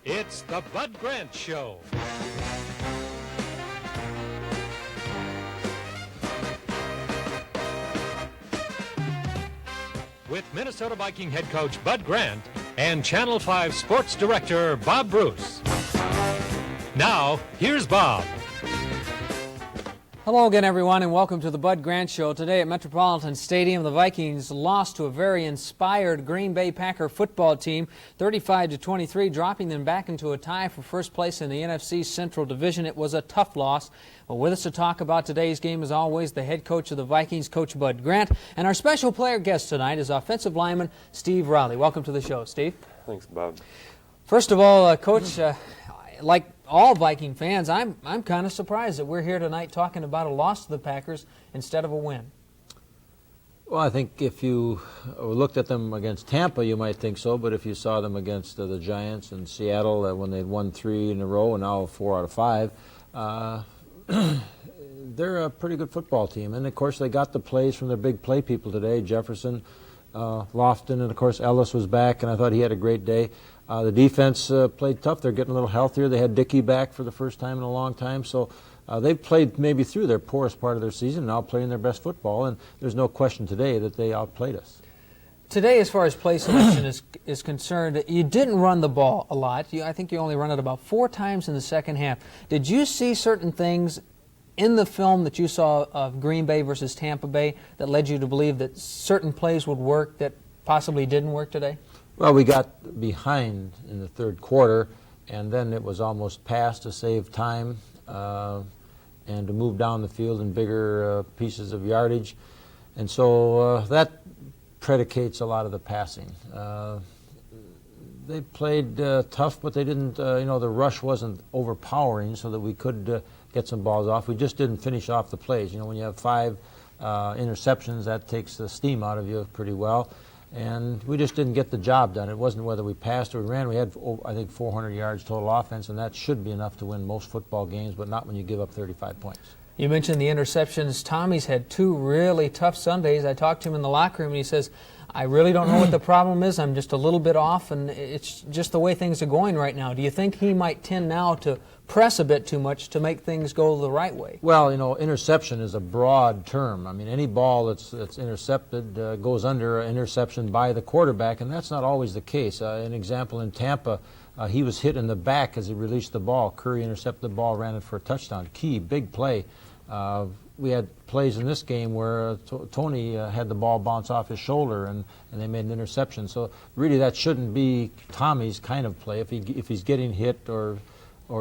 It's the Bud Grant Show. With Minnesota Viking head coach Bud Grant and Channel 5 sports director Bob Bruce. Now, here's Bob. Hello again, everyone, and welcome to the Bud Grant Show. Today at Metropolitan Stadium, the Vikings lost to a very inspired Green Bay Packer football team, 35-23, dropping them back into a tie for first place in the NFC Central Division. It was a tough loss. Well, with us to talk about today's game, as always, the head coach of the Vikings, Coach Bud Grant, and our special player guest tonight is offensive lineman Steve Riley. Welcome to the show, Steve. Thanks, Bob. First of all, Coach, like all Viking fans, I'm kind of surprised that we're here tonight talking about a loss to the Packers instead of a win. Well, I think if you looked at them against Tampa, you might think so, but if you saw them against the Giants and Seattle when they'd won 3 in a row and now 4 out of 5, they're a pretty good football team. And, of course, they got the plays from their big play people today, Jefferson, Lofton, and, of course, Ellis was back, and I thought he had a great day. The defense played tough. They're getting a little healthier. They had Dickey back for the first time in a long time. So they've played maybe through their poorest part of their season, now playing their best football. And there's no question today that they outplayed us. Today, as far as play selection is concerned, you didn't run the ball a lot. I think you only run it about 4 times in the second half. Did you see certain things in the film that you saw of Green Bay versus Tampa Bay that led you to believe that certain plays would work that possibly didn't work today? Well, we got behind in the third quarter, and then it was almost passed to save time and to move down the field in bigger pieces of yardage. And so that predicates a lot of the passing. They played tough, but they didn't, the rush wasn't overpowering so that we could get some balls off. We just didn't finish off the plays. You know, when you have 5 interceptions, that takes the steam out of you pretty well. And we just didn't get the job done. It wasn't whether we passed or we ran. We had, I think, 400 yards total offense, and that should be enough to win most football games, but not when you give up 35 points. You mentioned the interceptions. Tommy's had 2 really tough Sundays. I talked to him in the locker room, and he says, I really don't know what the problem is. I'm just a little bit off, and it's just the way things are going right now. Do you think he might tend now to press a bit too much to make things go the right way? Well, interception is a broad term. I mean, any ball that's intercepted goes under interception by the quarterback, and that's not always the case. An example in Tampa, he was hit in the back as he released the ball. Curry intercepted the ball, ran it for a touchdown. Key, big play. We had plays in this game where Tony had the ball bounce off his shoulder and they made an interception. So really that shouldn't be Tommy's kind of play. If he's getting hit or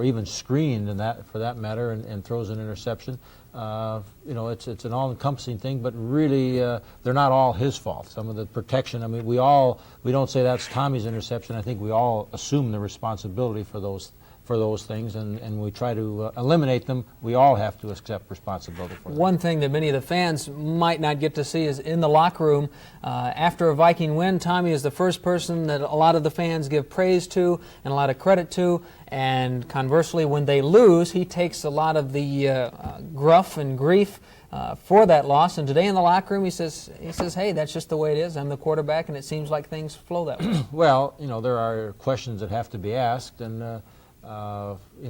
even screened in that, for that matter, and throws an interception, it's an all-encompassing thing. But really, they're not all his fault. Some of the protection. I mean, we don't say that's Tommy's interception. I think we all assume the responsibility for those things, and we try to eliminate them. We all have to accept responsibility for them. One thing that many of the fans might not get to see is in the locker room, after a Viking win, Tommy is the first person that a lot of the fans give praise to and a lot of credit to, and conversely, when they lose, he takes a lot of the gruff and grief for that loss. And today in the locker room, he says, hey, that's just the way it is. I'm the quarterback, and it seems like things flow that way. Well, there are questions that have to be asked, and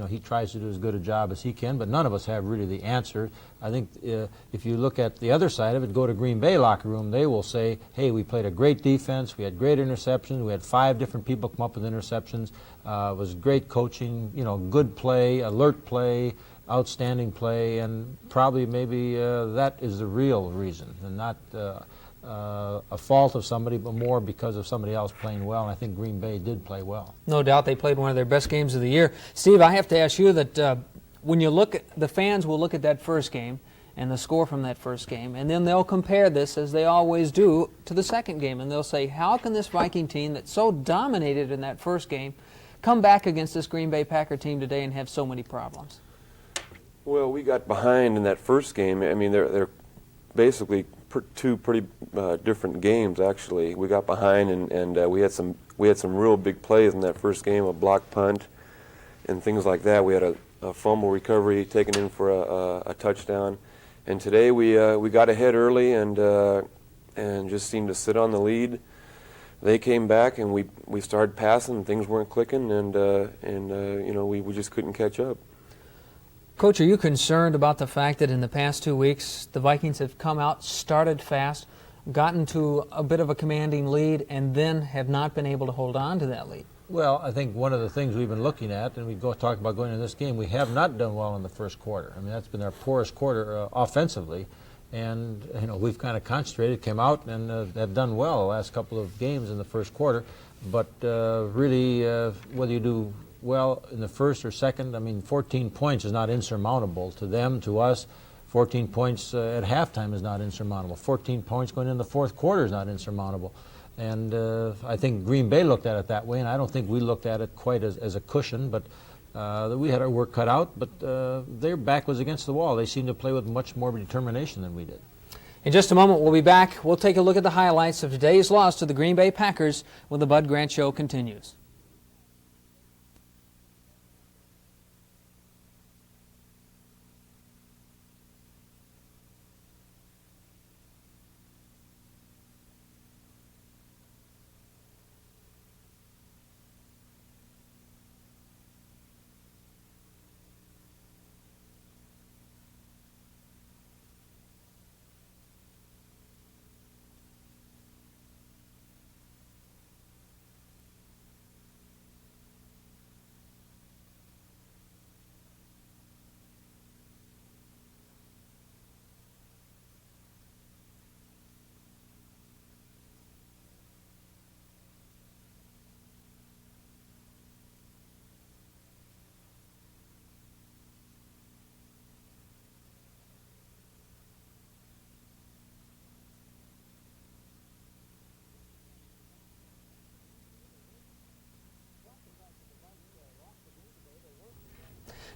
he tries to do as good a job as he can, but none of us have really the answer. I think if you look at the other side of it, go to Green Bay locker room, they will say, hey, we played a great defense, we had great interceptions, we had 5 different people come up with interceptions, it was great coaching, good play, alert play, outstanding play, and probably maybe that is the real reason, and not a fault of somebody, but more because of somebody else playing well. And I think Green Bay did play well. No doubt they played one of their best games of the year. Steve, I have to ask you that when you look at, the fans will look at that first game and the score from that first game, and then they'll compare this, as they always do, to the second game, and they'll say, how can this Viking team that so dominated in that first game come back against this Green Bay Packer team today and have so many problems? Well, we got behind in that first game. I mean, they're basically 2 pretty different games, actually. We got behind, and we had some real big plays in that first game, a block punt and things like that. We had a fumble recovery taken in for a touchdown, And today we got ahead early and just seemed to sit on the lead. They came back and we started passing and things weren't clicking and you know, we just couldn't catch up. Coach, are you concerned about the fact that in the past 2 weeks the Vikings have come out, started fast, gotten to a bit of a commanding lead, and then have not been able to hold on to that lead? Well, I think one of the things we've been looking at, and we talk about going into this game, we have not done well in the first quarter. I mean, that's been our poorest quarter offensively, and you know, we've kind of concentrated, came out, and have done well the last couple of games in the first quarter. But really, whether you do well in the first or second, I mean, 14 points is not insurmountable to them, to us. 14 points at halftime is not insurmountable. 14 points going into the fourth quarter is not insurmountable. And I think Green Bay looked at it that way, and I don't think we looked at it quite as a cushion, but we had our work cut out, but their back was against the wall. They seemed to play with much more determination than we did. In just a moment, we'll be back. We'll take a look at the highlights of today's loss to the Green Bay Packers when the Bud Grant Show continues.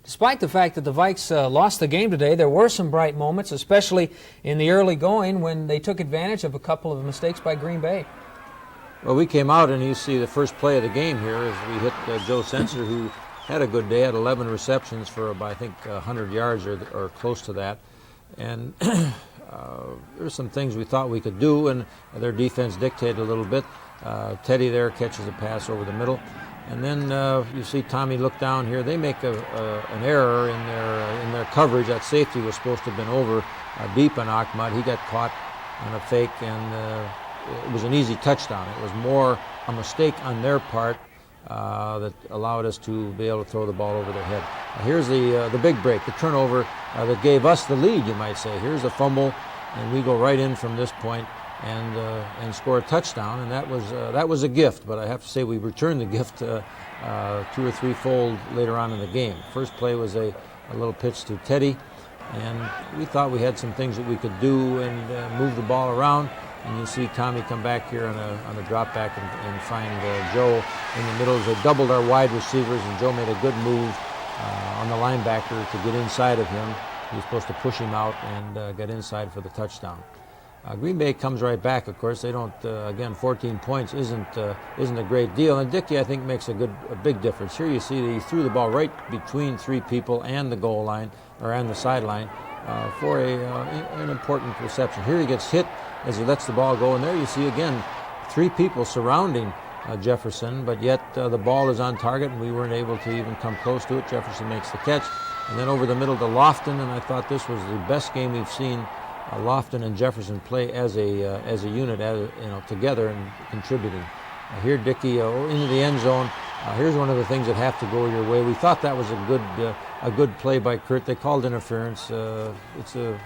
Despite the fact that the Vikes lost the game today, there were some bright moments, especially in the early going when they took advantage of a couple of mistakes by Green Bay. Well, we came out and you see the first play of the game here as we hit Joe Sensor, who had a good day, had 11 receptions for about, I think, 100 yards or close to that. And there's some things we thought we could do, and their defense dictated a little bit. Teddy there catches a pass over the middle. And then you see Tommy look down here. They make an error in their coverage. That safety was supposed to have been over deep on Ahmad. He got caught on a fake, and it was an easy touchdown. It was more a mistake on their part that allowed us to be able to throw the ball over their head. Here's the big break, the turnover that gave us the lead, you might say. Here's the fumble, and we go right in from this point and score a touchdown, and that was a gift. But I have to say we returned the gift 2 or 3-fold later on in the game. First play was a little pitch to Teddy, and we thought we had some things that we could do and move the ball around. And you see Tommy come back here on a drop back and find Joe in the middle. They doubled our wide receivers, and Joe made a good move on the linebacker to get inside of him. He was supposed to push him out and get inside for the touchdown. Green Bay comes right back, of course. They don't, again, 14 points isn't a great deal. And Dickey, I think, makes a big difference. Here you see that he threw the ball right between 3 people and the goal line, or and the sideline, for an important reception. Here he gets hit as he lets the ball go, and there you see, again, 3 people surrounding Jefferson, but yet the ball is on target, and we weren't able to even come close to it. Jefferson makes the catch, and then over the middle to Lofton, and I thought this was the best game we've seen Lofton and Jefferson play as a unit, together and contributing. Here Dickey into the end zone. Here's one of the things that have to go your way. We thought that was a good play by Kurt. They called interference. It's a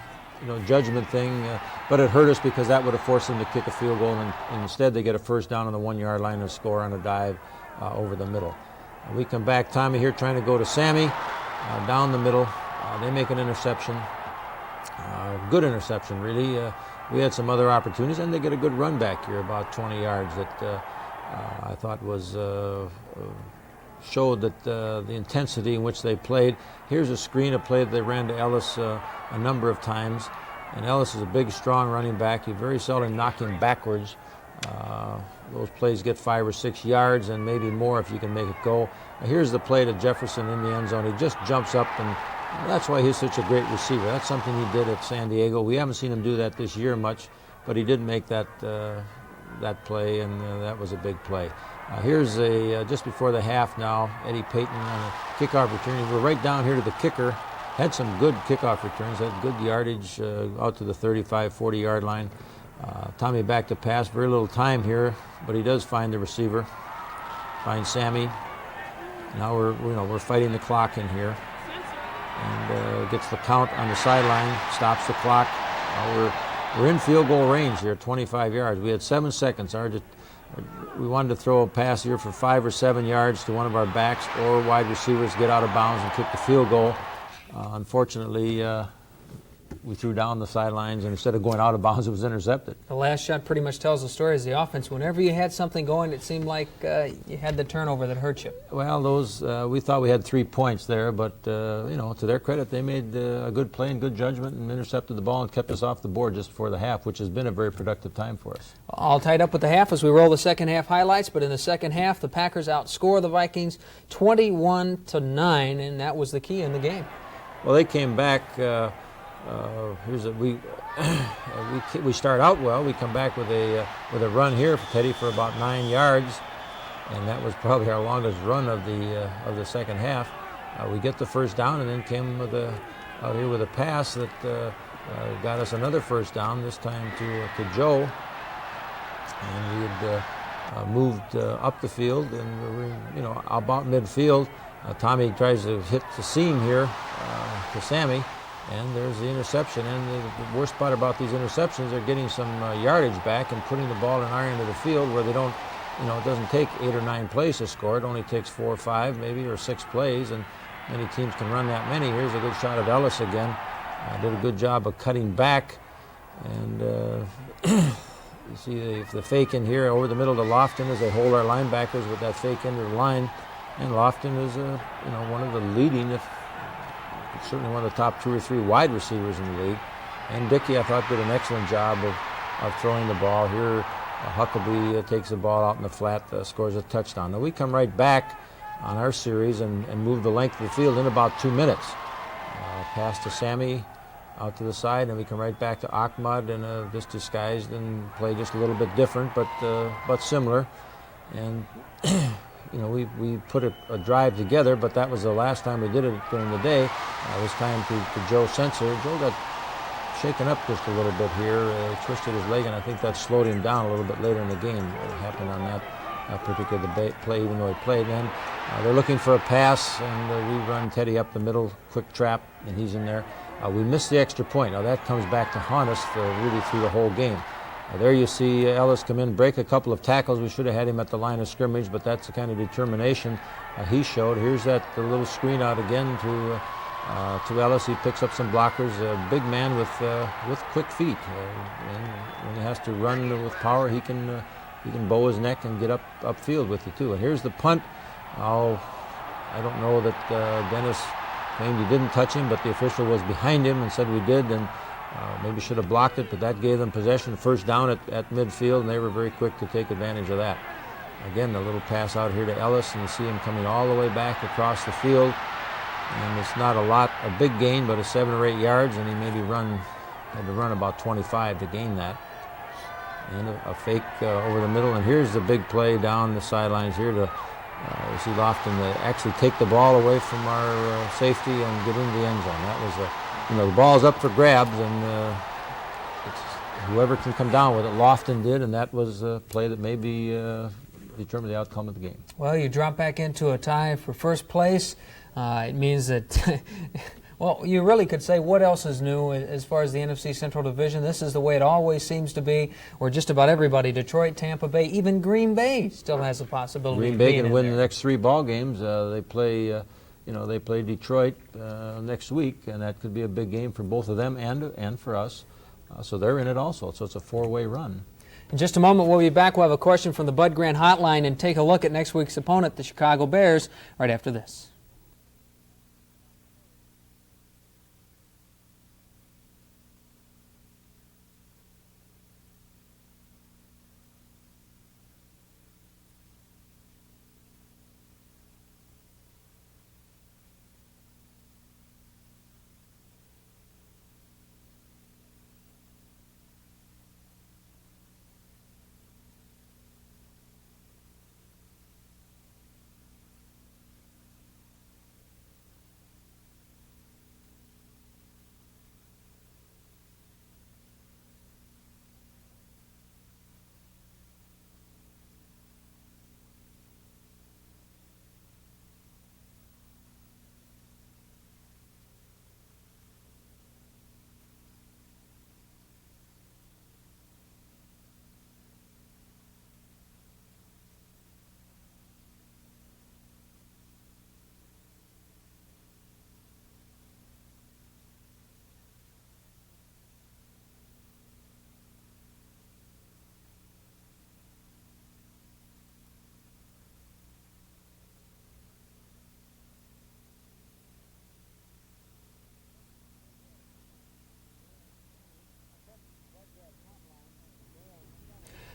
judgment thing, but it hurt us because that would have forced them to kick a field goal, and instead they get a first down on the 1-yard line and score on a dive over the middle. We come back. Tommy here trying to go to Sammy down the middle. They make an interception. Good interception, really. We had some other opportunities, and they get a good run back here, about 20 yards, that I thought was showed that the intensity in which they played. Here's a screen, a play that they ran to Ellis a number of times, and Ellis is a big, strong running back. You very seldom knock him backwards. Those plays get 5 or 6 yards, and maybe more if you can make it go. Here's the play to Jefferson in the end zone. He just jumps up and That's why he's such a great receiver. That's something he did at San Diego. We haven't seen him do that this year much, but he did make that play, and that was a big play. Here's just before the half now, Eddie Payton on a kickoff return. We're right down here to the kicker. Had some good kickoff returns, had good yardage out to the 35, 40-yard line. Tommy back to pass, very little time here, but he does find the receiver, finds Sammy. Now we're fighting the clock in here, and gets the count on the sideline, stops the clock. We're in field goal range here, 25 yards. We had 7 seconds. We wanted to throw a pass here for 5 or 7 yards to one of our backs or wide receivers, get out of bounds and kick the field goal. Unfortunately, we threw down the sidelines, and instead of going out of bounds, it was intercepted. The last shot pretty much tells the story as the offense. Whenever you had something going, it seemed like you had the turnover that hurt you. Well, we thought we had 3 points there, but to their credit, they made a good play and good judgment and intercepted the ball and kept us off the board just before the half, which has been a very productive time for us. All tied up with the half as we roll the second half highlights, but in the second half, the Packers outscore the Vikings 21-9, and that was the key in the game. Well, they came back. We start out well. We come back with a run here for Teddy for about 9 yards, and that was probably our longest run of the second half. We get the first down, and then came out here with a pass that got us another first down. This time to Joe, and we had moved up the field, and we were about midfield. Tommy tries to hit the seam here to Sammy, and there's the interception. And the worst part about these interceptions, they're getting some yardage back and putting the ball in our end of the field where they don't, it doesn't take 8 or 9 plays to score. It only takes 4 or 5 maybe, or 6 plays, and many teams can run that many. Here's a good shot of Ellis again. Did a good job of cutting back, and you see the fake in here over the middle to Lofton as they hold our linebackers with that fake into the line. And Lofton is one of the leading, certainly one of the top 2 or 3 wide receivers in the league. And Dickey, I thought, did an excellent job of throwing the ball. Here, Huckabee takes the ball out in the flat, scores a touchdown. Now we come right back on our series and move the length of the field in about 2 minutes. Pass to Sammy out to the side, and we come right back to Ahmad, and just disguised and play just a little bit different, but similar. And we put a drive together, but that was the last time we did it during the day. It was time to Joe Sensor. Joe got shaken up just a little bit here, twisted his leg, and I think that slowed him down a little bit later in the game. It happened on that particular play, even though he played. Then they're looking for a pass, and we run Teddy up the middle, quick trap, and he's in there. We missed the extra point. Now that comes back to haunt us really through the whole game. There you see Ellis come in, break a couple of tackles. We should have had him at the line of scrimmage, but that's the kind of determination he showed. Here's the little screen out again to Ellis. He picks up some blockers. A big man with quick feet, and when he has to run with power, he can bow his neck and get upfield with it too. And here's the punt. I don't know that Dennis claimed he didn't touch him, but the official was behind him and said we did, and maybe should have blocked it, but that gave them possession, first down at midfield, and they were very quick to take advantage of that. Again, the little pass out here to Ellis, and you see him coming all the way back across the field, and it's not a big gain, but 7 or 8 yards, and he maybe had to run about 25 to gain that. And a fake over the middle, and here's the big play down the sidelines here to you see Lofton actually take the ball away from our safety and get into the end zone. That was the ball's up for grabs, and whoever can come down with it. Lofton did, and that was a play that maybe determined the outcome of the game. Well, you drop back into a tie for first place. It means that, well, you really could say what else is new as far as the NFC Central Division. This is the way it always seems to be, where just about everybody, Detroit, Tampa Bay, even Green Bay still has a possibility. Green Bay can win the next 3 ball games. They play. They play Detroit next week, and that could be a big game for both of them and for us. So they're in it also. So it's a 4-way run. In just a moment, we'll be back. We'll have a question from the Bud Grant Hotline and take a look at next week's opponent, the Chicago Bears, right after this.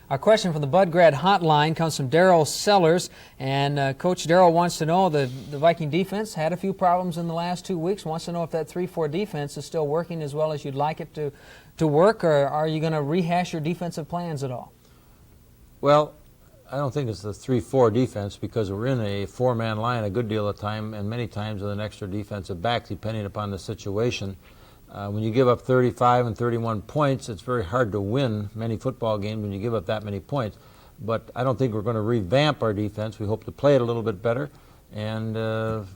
Our question from the Bud Grad hotline comes from Daryl Sellers, and Coach Daryl wants to know the Viking defense had a few problems in the last 2 weeks, wants to know if that 3-4 defense is still working as well as you'd like it to work, or are you going to rehash your defensive plans at all? Well, I don't think it's the 3-4 defense, because we're in a four-man line a good deal of time, and many times with an extra defensive back, depending upon the situation. When you give up 35 and 31 points, it's very hard to win many football games when you give up that many points. But I don't think we're going to revamp our defense. We hope to play it a little bit better, and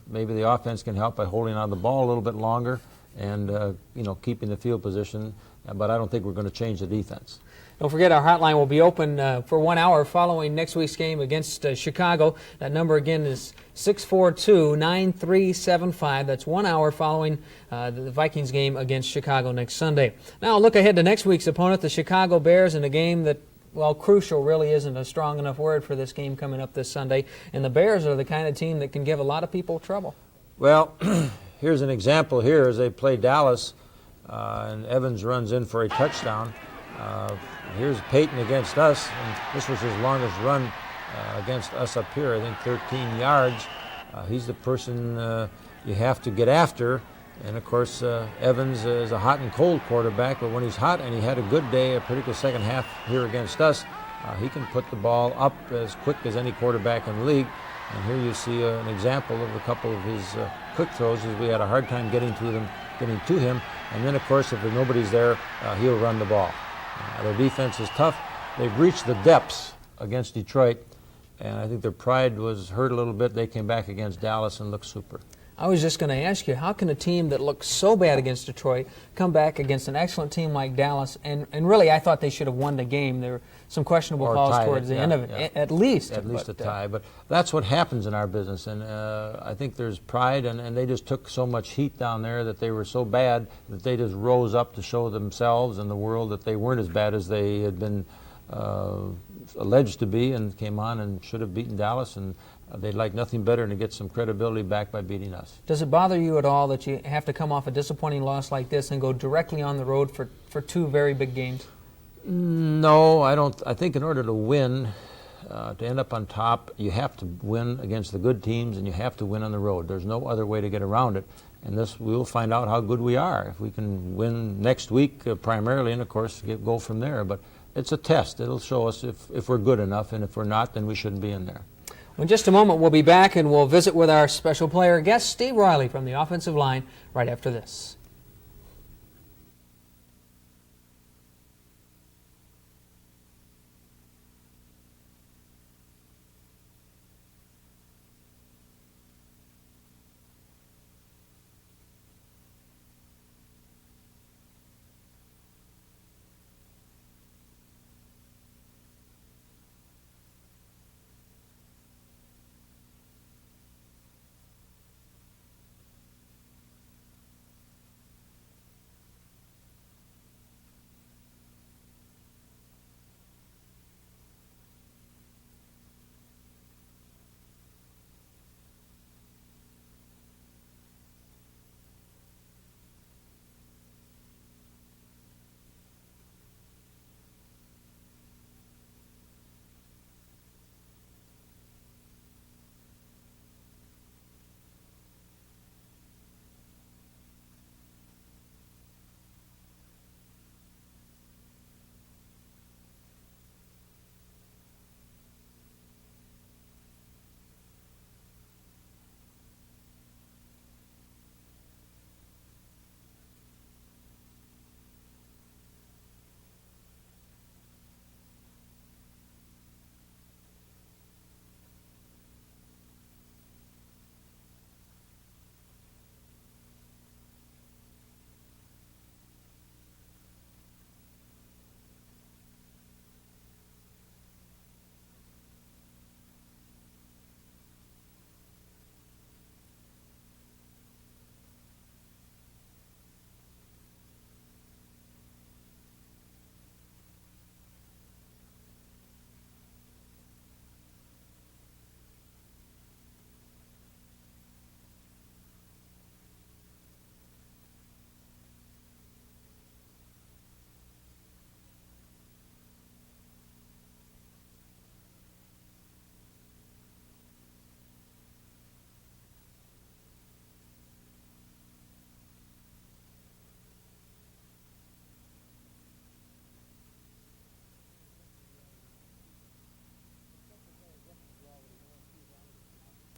maybe the offense can help by holding on the ball a little bit longer and keeping the field position. But I don't think we're going to change the defense. Don't forget, our hotline will be open for 1 hour following next week's game against Chicago. That number again is 642-9375. That's 1 hour following the Vikings game against Chicago next Sunday. Now, look ahead to next week's opponent, the Chicago Bears, in a game that, well, crucial really isn't a strong enough word for this game coming up this Sunday. And the Bears are the kind of team that can give a lot of people trouble. Well, here's an example here as they play Dallas, and Evans runs in for a touchdown. Here's Peyton against us, and this was his longest run against us up here, I think 13 yards. He's the person you have to get after, and of course Evans is a hot and cold quarterback, but when he's hot and he had a good day, a particular second half here against us, he can put the ball up as quick as any quarterback in the league. And here you see an example of a couple of his quick throws, as we had a hard time getting to him. And then, of course, if nobody's there, he'll run the ball. Their defense is tough. They've reached the depths against Detroit, and I think their pride was hurt a little bit. They came back against Dallas and looked super. I was just going to ask you, how can a team that looked so bad against Detroit come back against an excellent team like Dallas? And really, I thought they should have won the game. There were some questionable calls towards the end of it, at least. At least a tie. But that's what happens in our business. And I think there's pride, and they just took so much heat down there that they were so bad that they just rose up to show themselves and the world that they weren't as bad as they had been alleged to be, and came on and should have beaten Dallas. And they'd like nothing better than to get some credibility back by beating us. Does it bother you at all that you have to come off a disappointing loss like this and go directly on the road for two very big games? No, I don't. I think in order to win, to end up on top, you have to win against the good teams, and you have to win on the road. There's no other way to get around it. And this, we'll find out how good we are. If we can win next week primarily, and of course go from there. But it's a test. It'll show us if we're good enough, and if we're not, then we shouldn't be in there. In just a moment, we'll be back and we'll visit with our special player guest, Steve Riley, from the offensive line, right after this.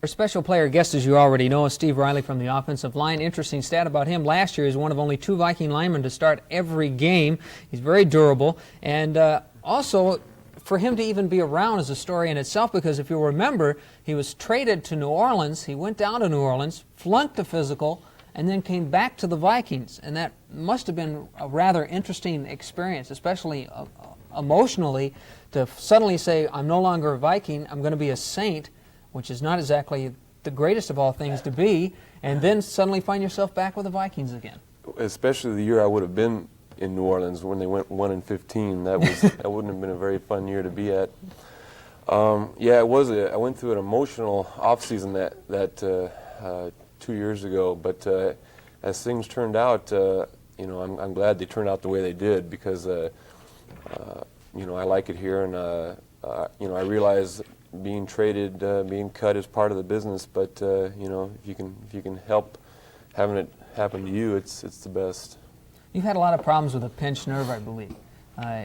Our special player guest, as you already know, is Steve Riley from the offensive line. Interesting stat about him. Last year, he's one of only 2 Viking linemen to start every game. He's very durable. And also, for him to even be around is a story in itself, because if you remember, he was traded to New Orleans. He went down to New Orleans, flunked a physical, and then came back to the Vikings. And that must have been a rather interesting experience, especially emotionally, to suddenly say, I'm no longer a Viking, I'm going to be a Saint, which is not exactly the greatest of all things to be, and then suddenly find yourself back with the Vikings again. Especially the year I would have been in New Orleans when they went 1-15. That wouldn't have been a very fun year to be at. Yeah, it was. I went through an emotional off-season that 2 years ago, but as things turned out, you know, I'm glad they turned out the way they did, because you know, I like it here, and you know, I realize being traded, being cut is part of the business, but you know, if you can help having it happen to you, it's the best. You've had a lot of problems with a pinched nerve, I believe,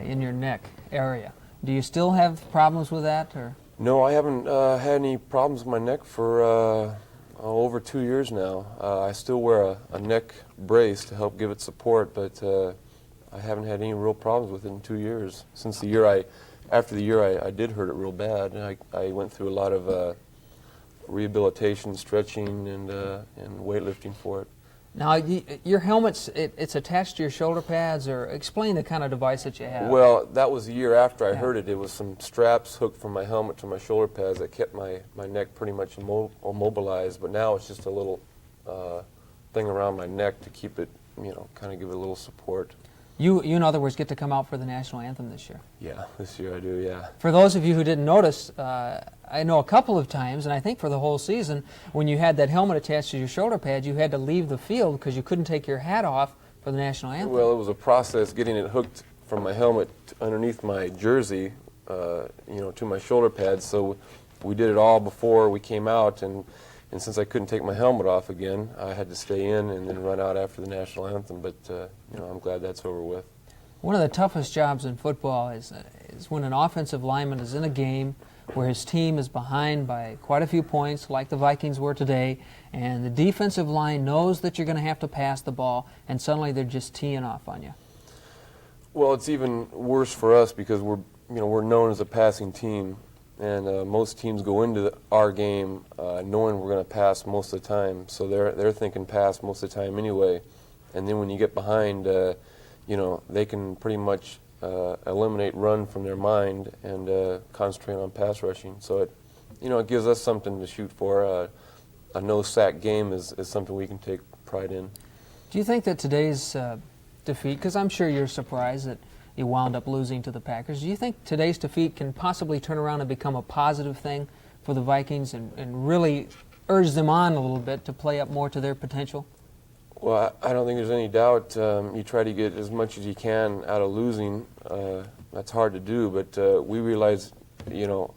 in your neck area. Do you still have problems with that, or? No, I haven't had any problems with my neck for over 2 years now. I still wear a neck brace to help give it support, but I haven't had any real problems with it in 2 years. Since the year after the year I did hurt it real bad, and I went through a lot of rehabilitation, stretching, and weightlifting for it. Now, your helmet's it's attached to your shoulder pads, or explain the kind of device that you have. Well, that was the year after I hurt it. It was some straps hooked from my helmet to my shoulder pads that kept my neck pretty much immobilized, but now it's just a little thing around my neck to keep it, you know, kind of give it a little support. You, in other words, get to come out for the national anthem this year. Yeah, this year I do, yeah. For those of you who didn't notice, I know a couple of times, and I think for the whole season, when you had that helmet attached to your shoulder pads, you had to leave the field because you couldn't take your hat off for the national anthem. Well, it was a process getting it hooked from my helmet underneath my jersey, you know, to my shoulder pads. So we did it all before we came out, and since I couldn't take my helmet off again, I had to stay in and then run out after the national anthem. But you know, I'm glad that's over with. One of the toughest jobs in football is when an offensive lineman is in a game where his team is behind by quite a few points, like the Vikings were today, and the defensive line knows that you're going to have to pass the ball, and suddenly they're just teeing off on you. Well, it's even worse for us because we're known as a passing team. And most teams go into our game knowing we're going to pass most of the time, so they're thinking pass most of the time anyway. And then when you get behind, you know, they can pretty much eliminate run from their mind and concentrate on pass rushing. So it gives us something to shoot for. A no-sack game is something we can take pride in. Do you think that today's defeat, because I'm sure you're surprised that you wound up losing to the Packers, do you think today's defeat can possibly turn around and become a positive thing for the Vikings and really urge them on a little bit to play up more to their potential? Well, I don't think there's any doubt. You try to get as much as you can out of losing. That's hard to do, but we realize, you know,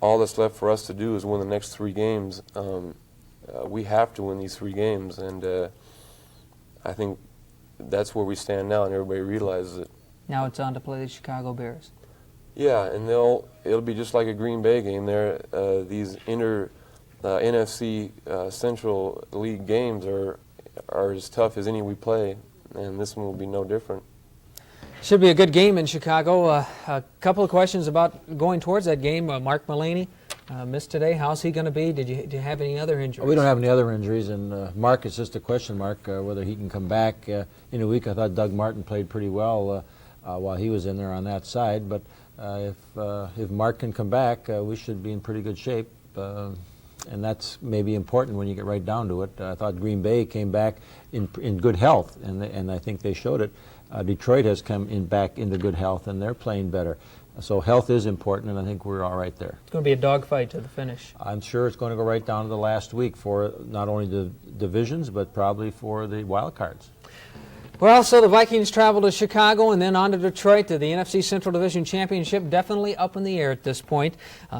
all that's left for us to do is win the next 3 games. We have to win these 3 games, and I think that's where we stand now, and everybody realizes it. Now it's on to play the Chicago Bears. Yeah, and it'll be just like a Green Bay game. These NFC Central League games are as tough as any we play, and this one will be no different. Should be a good game in Chicago. A couple of questions about going towards that game. Mark Mullaney missed today. How's he going to be? Do you have any other injuries? We don't have any other injuries, and Mark is just a question mark whether he can come back in a week. I thought Doug Martin played pretty well while he was in there on that side, but if Mark can come back, we should be in pretty good shape, and that's maybe important when you get right down to it. I thought Green Bay came back in good health, and I think they showed it. Detroit has come back into good health, and they're playing better. So health is important, and I think we're all right there. It's going to be a dogfight to the finish. I'm sure it's going to go right down to the last week for not only the divisions, but probably for the wild cards. Well, so the Vikings travel to Chicago and then on to Detroit to the NFC Central Division Championship. Definitely up in the air at this point.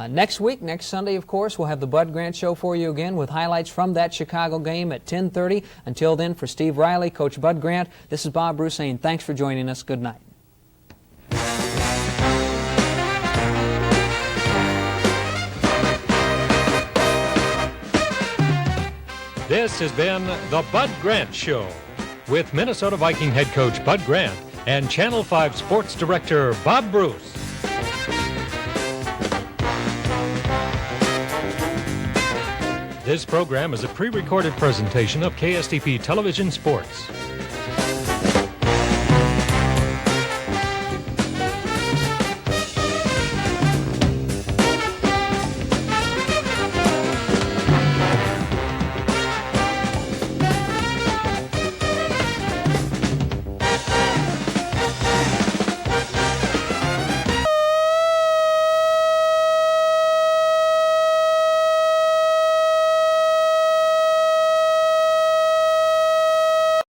Next week, next Sunday, of course, we'll have the Bud Grant Show for you again with highlights from that Chicago game at 10:30. Until then, for Steve Riley, Coach Bud Grant, this is Bob Bruce saying thanks for joining us. Good night. This has been the Bud Grant Show with Minnesota Viking head coach Bud Grant and Channel 5 sports director Bob Bruce. This program is a pre-recorded presentation of KSTP Television Sports.